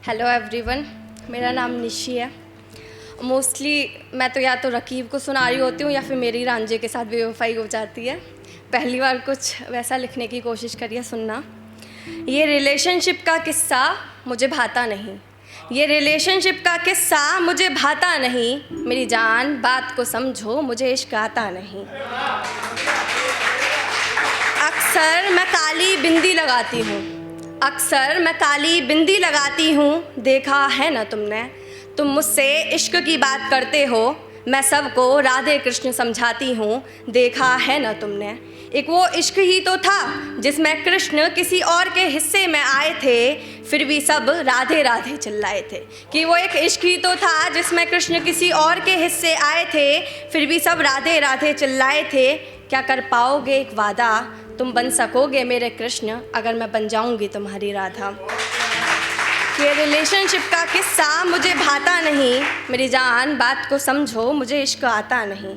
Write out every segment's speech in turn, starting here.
Hello everyone, मेरा नाम निशी है। मोस्टली मैं तो या तो रकीब को सुना रही होती हूँ या फिर मेरी रांझे के साथ बेवफाई हो जाती है। पहली बार कुछ वैसा लिखने की कोशिश करिए सुनना। ये रिलेशनशिप का किस्सा मुझे भाता नहीं, ये रिलेशनशिप का किस्सा मुझे भाता नहीं, मेरी जान बात को समझो मुझे इश्क आता नहीं। अक्सर मैं काली बिंदी लगाती हूँ, अक्सर मैं काली बिंदी लगाती हूँ, देखा है ना तुमने, तुम मुझसे इश्क की बात करते हो, मैं सबको राधे कृष्ण समझाती हूँ, देखा है ना तुमने। एक वो इश्क ही तो था जिसमें कृष्ण किसी और के हिस्से में आए थे, फिर भी सब राधे राधे चिल्लाए थे। कि वो एक इश्क ही तो था जिसमें कृष्ण किसी और के हिस्से आए थे, फिर भी सब राधे राधे चिल्लाए थे। क्या कर पाओगे एक वादा, तुम बन सकोगे मेरे कृष्ण अगर मैं बन जाऊंगी तुम्हारी राधा। ये रिलेशनशिप का किस्सा मुझे भाता नहीं, मेरी जान बात को समझो मुझे इश्क आता नहीं।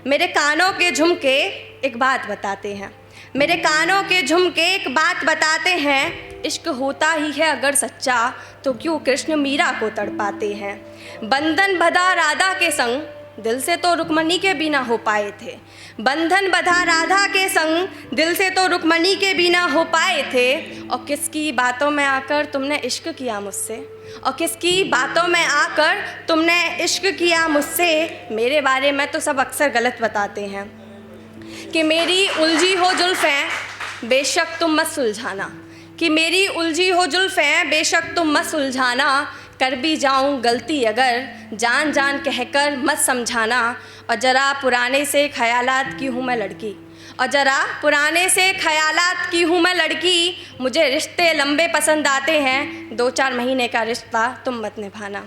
मेरे कानों के झुमके एक बात बताते हैं, मेरे कानों के झुमके एक बात बताते हैं, इश्क होता ही है अगर सच्चा तो क्यों कृष्ण मीरा को तड़पाते हैं। बंधन बंधा राधा के संग, दिल से तो रुक्मणी के बिना हो पाए थे, बंधन बंधा राधा के संग, दिल से तो रुक्मणी के बिना हो पाए थे। और किसकी बातों में आकर तुमने इश्क किया मुझसे, और किसकी बातों में आकर तुमने इश्क किया मुझसे। मेरे बारे में तो सब अक्सर गलत बताते हैं कि मेरी उलझी हो जुल्फ़ें बेशक तुम मत सुलझाना, कि मेरी उलझी हो जुल्फ़ें बेशक तुम मत सुलझाना। कर भी जाऊं गलती अगर जान जान कहकर मत समझाना। और ज़रा पुराने से ख़यालात की हूँ मैं लड़की, और ज़रा पुराने से ख़यालात की हूँ मैं लड़की, मुझे रिश्ते लंबे पसंद आते हैं, 2-4 महीने का रिश्ता तुम मत निभाना।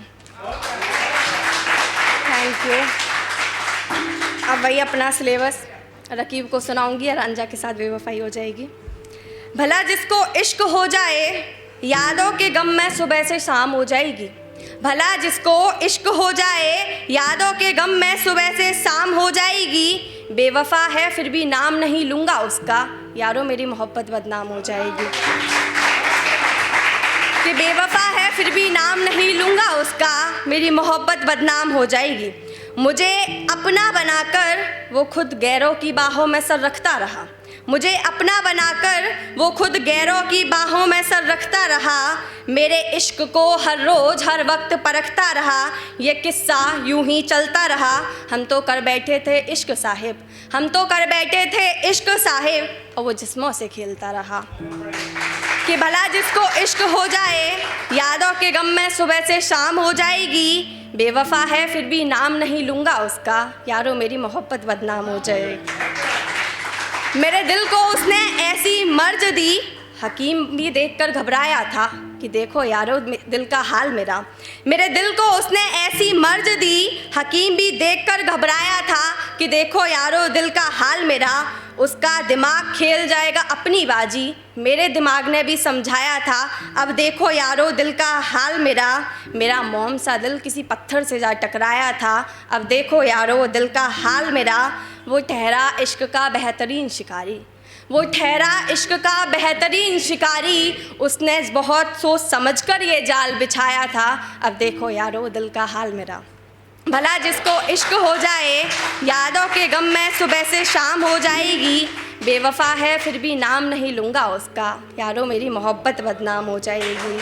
Thank you. अब वही अपना सिलेबस रकीब को सुनाऊंगी, रांझा के साथ बेवफाई हो जाएगी। भला जिसको इश्क हो जाए यादों के गम में सुबह से शाम हो जाएगी, भला जिसको इश्क हो जाए यादों के गम में सुबह से शाम हो जाएगी। बेवफा है फिर भी नाम नहीं लूँगा उसका, यारों मेरी मोहब्बत बदनाम हो जाएगी। कि बेवफा है फिर भी नाम नहीं लूँगा उसका, मेरी मोहब्बत बदनाम हो जाएगी। मुझे अपना बनाकर वो खुद गैरों की बाहों में सर रखता रहा, मुझे अपना बनाकर वो खुद गैरों की बाहों में सर रखता रहा। मेरे इश्क को हर रोज़ हर वक्त परखता रहा, ये किस्सा यूं ही चलता रहा। हम तो कर बैठे थे इश्क साहिब, हम तो कर बैठे थे इश्क साहिब, और वो जिस्मों से खेलता रहा। कि भला जिसको इश्क हो जाए यादों के गम में सुबह से शाम हो जाएगी। बेवफा है फिर भी नाम नहीं लूँगा उसका, यारों मेरी मोहब्बत बदनाम हो जाएगी। मेरे दिल को उसने ऐसी मर्ज दी, हकीम भी देखकर घबराया था कि देखो यारो दिल का हाल मेरा। मेरे दिल को उसने ऐसी मर्ज दी, हकीम भी देखकर घबराया था कि देखो यारो दिल का हाल मेरा। उसका दिमाग खेल जाएगा अपनी बाजी, मेरे दिमाग ने भी समझाया था, अब देखो यारो दिल का हाल मेरा। मेरा मोम सा दिल किसी पत्थर से जा टकराया था, अब देखो यारो दिल का हाल मेरा। वो ठहरा इश्क का बेहतरीन शिकारी, वो ठहरा इश्क का बेहतरीन शिकारी, उसने बहुत सोच समझकर ये जाल बिछाया था, अब देखो यारो दिल का हाल मेरा। भला जिसको इश्क हो जाए यादों के गम में सुबह से शाम हो जाएगी। बेवफा है फिर भी नाम नहीं लूँगा उसका, यारों मेरी मोहब्बत बदनाम हो जाएगी।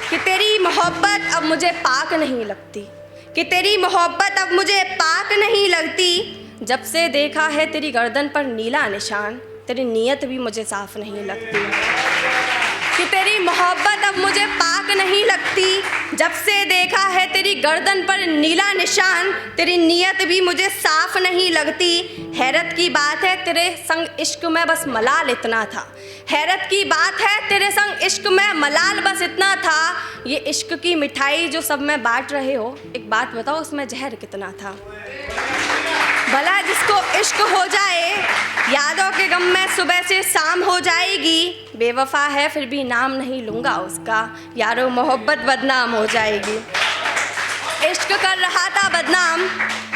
कि तेरी मोहब्बत अब मुझे पाक नहीं लगती, कि तेरी मोहब्बत अब मुझे पाक नहीं लगती। जब से देखा है तेरी गर्दन पर नीला निशान, तेरी नीयत भी मुझे साफ नहीं लगती। कि तेरी मोहब्बत अब मुझे पाक नहीं लगती, जब से देखा है तेरी गर्दन पर नीला निशान, तेरी नीयत भी मुझे साफ नहीं लगती। हैरत की बात है तेरे संग इश्क में बस मलाल इतना था, हैरत की बात है तेरे संग इश्क में मलाल बस इतना था। ये इश्क की मिठाई जो सब में बांट रहे हो, एक बात बताओ उसमें जहर कितना था। भला जिसको इश्क हो जाए यादों के गम में सुबह से शाम हो जाएगी। बेवफा है फिर भी नाम नहीं लूँगा उसका, यारों मोहब्बत बदनाम हो जाएगी। इश्क कर रहा था बदनाम,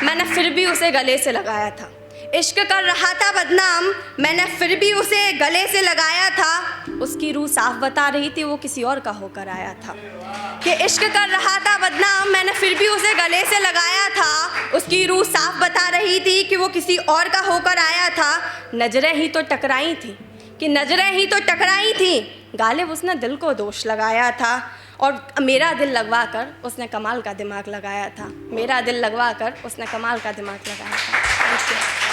मैंने फिर भी उसे गले से लगाया था, इश्क कर रहा था बदनाम, मैंने फिर भी उसे गले से लगाया था। उसकी रूह साफ बता रही थी वो किसी और का होकर आया था। कि इश्क कर रहा था बदनाम, मैंने फिर भी उसे गले से लगाया था। उसकी रूह साफ बता रही थी कि वो किसी और का होकर आया था। नजरें ही तो टकराई थी, कि नजरें ही तो टकराई थी, गालिब उसने दिल को दोष लगाया था। और मेरा दिल लगवा कर उसने कमाल का दिमाग लगाया था। मेरा दिल लगवा कर उसने कमाल का दिमाग लगाया था।